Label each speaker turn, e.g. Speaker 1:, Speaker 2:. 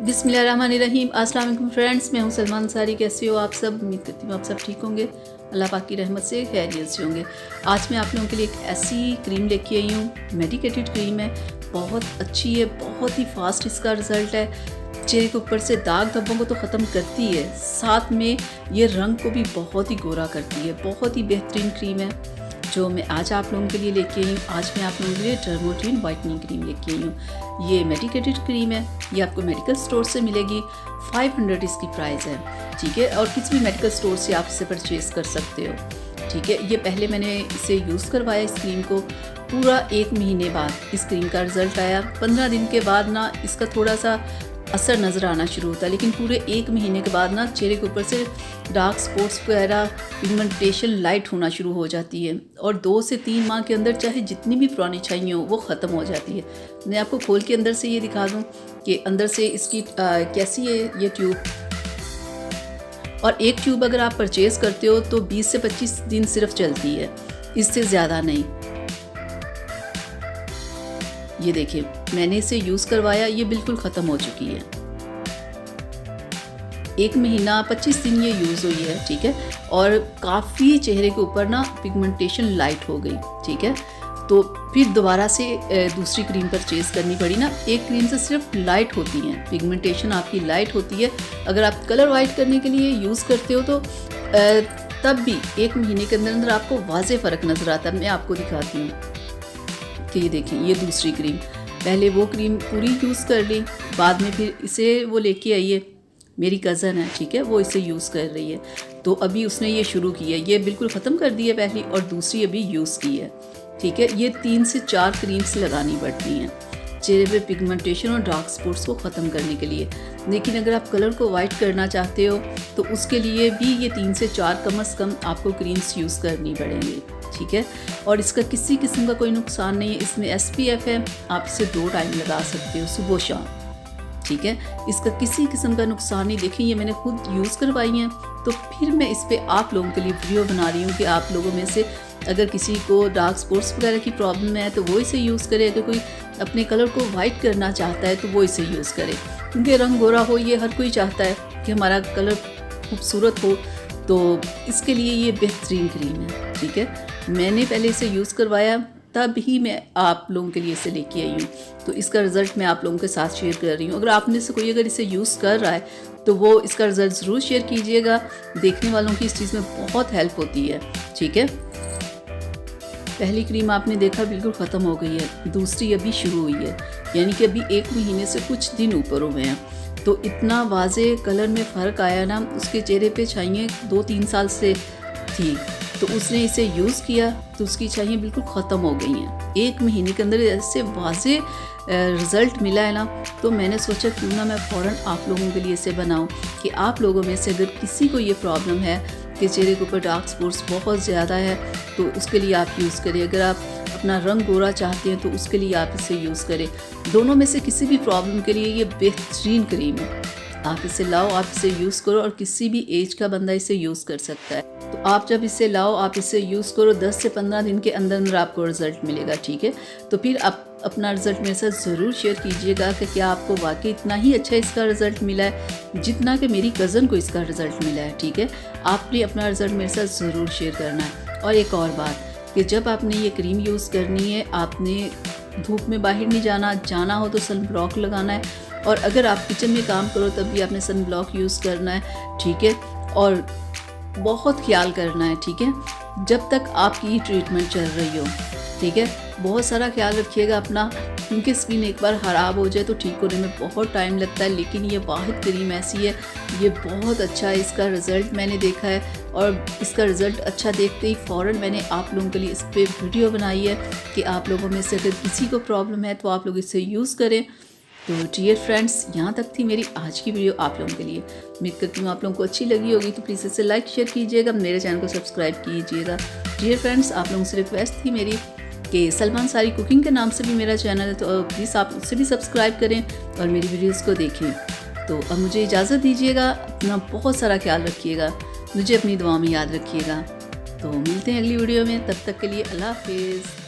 Speaker 1: बिस्मिल्लाहिर्रहमानिर्रहीम। अस्सलाम वालेकुम फ्रेंड्स, मैं हूं सलमान अंसारी। कैसे हो आप सब? उम्मीद करती हूँ आप सब ठीक होंगे, अल्लाह पाक की रहमत से खैरियत से होंगे। आज मैं आप लोगों के लिए एक ऐसी क्रीम लेके आई हूँ, मेडिकेटेड क्रीम है, बहुत अच्छी है, बहुत ही फास्ट इसका रिज़ल्ट है। चेहरे के ऊपर से दाग धब्बों को तो ख़त्म करती है, साथ में ये रंग को भी बहुत ही गोरा करती है। बहुत ही बेहतरीन क्रीम है जो मैं आज आप लोगों के लिए लेके आई हूँ। आज मैं आप लोगों के लिए डर्मोटीन वाइटनिंग क्रीम लेके आई हूँ। ये मेडिकेटेड क्रीम है, ये आपको मेडिकल स्टोर से मिलेगी। 500 इसकी प्राइस है, ठीक है, और किसी भी मेडिकल स्टोर से आप इसे परचेज़ कर सकते हो, ठीक है। ये पहले मैंने इसे यूज़ करवाया इस क्रीम को, पूरा 1 महीने बाद इस क्रीम का रिज़ल्ट आया। 15 दिन के बाद ना इसका थोड़ा सा असर नज़र आना शुरू होता है, लेकिन पूरे 1 महीने के बाद ना चेहरे के ऊपर से डार्क स्पॉट्स वगैरह, पिगमेंटेशन लाइट होना शुरू हो जाती है, और 2 से 3 माह के अंदर चाहे जितनी भी पुरानी छाइयाँ हो वो ख़त्म हो जाती है। मैं आपको खोल के अंदर से ये दिखा दूँ कि अंदर से इसकी कैसी है ये ट्यूब। और एक ट्यूब अगर आप परचेज़ करते हो तो 20 से 25 दिन सिर्फ चलती है, इससे ज़्यादा नहीं। ये देखिए, मैंने इसे यूज़ करवाया, ये बिल्कुल ख़त्म हो चुकी है। 1 महीना 25 दिन ये यूज़ हुई है, ठीक है, और काफ़ी चेहरे के ऊपर ना पिगमेंटेशन लाइट हो गई, ठीक है। तो फिर दोबारा से दूसरी क्रीम परचेज़ करनी पड़ी ना। एक क्रीम से सिर्फ लाइट होती हैं, पिगमेंटेशन आपकी लाइट होती है। अगर आप कलर वाइट करने के लिए यूज़ करते हो तो तब भी 1 महीने के अंदर अंदर आपको वाज़े फ़र्क नज़र आता है। मैं आपको दिखाती हूँ कि ये देखिए, ये दूसरी क्रीम, पहले वो क्रीम पूरी यूज़ कर ली, बाद में फिर इसे वो लेके आई है, मेरी कज़न है, ठीक है, वो इसे यूज़ कर रही है। तो अभी उसने ये शुरू की है, ये बिल्कुल ख़त्म कर दी है पहली, और दूसरी अभी यूज़ की है, ठीक है। ये 3 से 4 क्रीम्स लगानी पड़ती हैं चेहरे पे पिगमेंटेशन और डार्क स्पॉट्स को ख़त्म करने के लिए। लेकिन अगर आप कलर को वाइट करना चाहते हो तो उसके लिए भी ये 3 से 4 कम से कम आपको क्रीम्स यूज़ करनी पड़ेंगी, ठीक है। और इसका किसी किस्म का कोई नुकसान नहीं है। इसमें SPF है, आप इसे 2 टाइम लगा सकते हो, सुबह शाम, ठीक है। इसका किसी किस्म का नुकसान नहीं। देखिए, ये मैंने खुद यूज़ करवाई हैं, तो फिर मैं इस पर आप लोगों के लिए वीडियो बना रही हूँ कि आप लोगों में से अगर किसी को डार्क स्पॉट्स वगैरह की प्रॉब्लम है तो वो इसे यूज़ करे। अगर कोई अपने कलर को वाइट करना चाहता है तो वो इसे यूज़ करे, क्योंकि रंग गोरा हो ये हर कोई चाहता है कि हमारा कलर खूबसूरत हो। तो इसके लिए ये बेहतरीन क्रीम है, ठीक है। मैंने पहले इसे यूज़ करवाया, तब ही मैं आप लोगों के लिए इसे लेके आई हूँ। तो इसका रिज़ल्ट मैं आप लोगों के साथ शेयर कर रही हूँ। अगर आप में से कोई अगर इसे यूज़ कर रहा है तो वो इसका रिज़ल्ट ज़रूर शेयर कीजिएगा। देखने वालों की इस चीज़ में बहुत हेल्प होती है, ठीक है। पहली क्रीम आपने देखा बिल्कुल ख़त्म हो गई है, दूसरी अभी शुरू हुई है, यानी कि अभी 1 महीने से कुछ दिन ऊपर हुए हैं। तो इतना वाज़े कलर में फ़र्क आया ना, उसके चेहरे पे छाइयाँ 2-3 साल से थी, तो उसने इसे यूज़ किया तो उसकी छाइयाँ बिल्कुल ख़त्म हो गई हैं। 1 महीने के अंदर ऐसे वाज़े रिज़ल्ट मिला है ना, तो मैंने सोचा क्यों ना मैं फ़ौरन आप लोगों के लिए इसे बनाऊं कि आप लोगों में से अगर किसी को ये प्रॉब्लम है कि चेहरे के ऊपर डार्क स्पॉट्स बहुत ज़्यादा है तो उसके लिए आप यूज़ करें। अगर आप अपना रंग गोरा चाहते हैं तो उसके लिए आप इसे यूज़ करें। दोनों में से किसी भी प्रॉब्लम के लिए ये बेहतरीन क्रीम है। आप इसे लाओ, आप इसे यूज़ करो, और किसी भी एज का बंदा इसे यूज़ कर सकता है। तो आप जब इसे लाओ, आप इसे यूज़ करो, 10 से 15 दिन के अंदर अंदर आपको रिज़ल्ट मिलेगा, ठीक है। तो फिर आप अपना रिज़ल्ट मेरे साथ ज़रूर शेयर कीजिएगा कि क्या आपको वाकई इतना ही अच्छा इसका रिज़ल्ट मिला है जितना कि मेरी कज़न को इसका रिज़ल्ट मिला है, ठीक है। आपने अपना रिज़ल्ट मेरे साथ ज़रूर शेयर करना है। और एक और बात कि जब आपने ये क्रीम यूज़ करनी है, आपने धूप में बाहर नहीं जाना हो तो सन ब्लॉक लगाना है, और अगर आप किचन में काम करो तब भी आपने सन ब्लॉक यूज़ करना है, ठीक है। और बहुत ख्याल करना है, ठीक है, जब तक आपकी ट्रीटमेंट चल रही हो, ठीक है। बहुत सारा ख्याल रखिएगा अपना, क्योंकि स्किन एक बार ख़राब हो जाए तो ठीक होने में बहुत टाइम लगता है। लेकिन ये वाहिद क्रीम ऐसी है, ये बहुत अच्छा है, इसका रिज़ल्ट मैंने देखा है, और इसका रिज़ल्ट अच्छा देखते ही फ़ौरन मैंने आप लोगों के लिए इस पर वीडियो बनाई है कि आप लोगों में से अगर किसी को प्रॉब्लम है तो आप लोग इसे यूज़ करें। तो डियर फ्रेंड्स, यहाँ तक थी मेरी आज की वीडियो आप लोगों के लिए। उम्मीद करती हूँ आप लोगों को अच्छी लगी होगी, तो प्लीज़ इसे लाइक शेयर कीजिएगा, मेरे चैनल को सब्सक्राइब कीजिएगा। डियर फ्रेंड्स, आप लोगों से रिक्वेस्ट थी मेरी कि सलमान अंसारी कुकिंग के नाम से भी मेरा चैनल है, तो प्लीज़ आप उससे भी सब्सक्राइब करें और मेरी वीडियोज़ को देखें। तो अब मुझे इजाज़त दीजिएगा, अपना बहुत सारा ख्याल रखिएगा, मुझे अपनी दुआ में याद रखिएगा। तो मिलते हैं अगली वीडियो में, तब तक के लिए अल्लाह हाफिज़।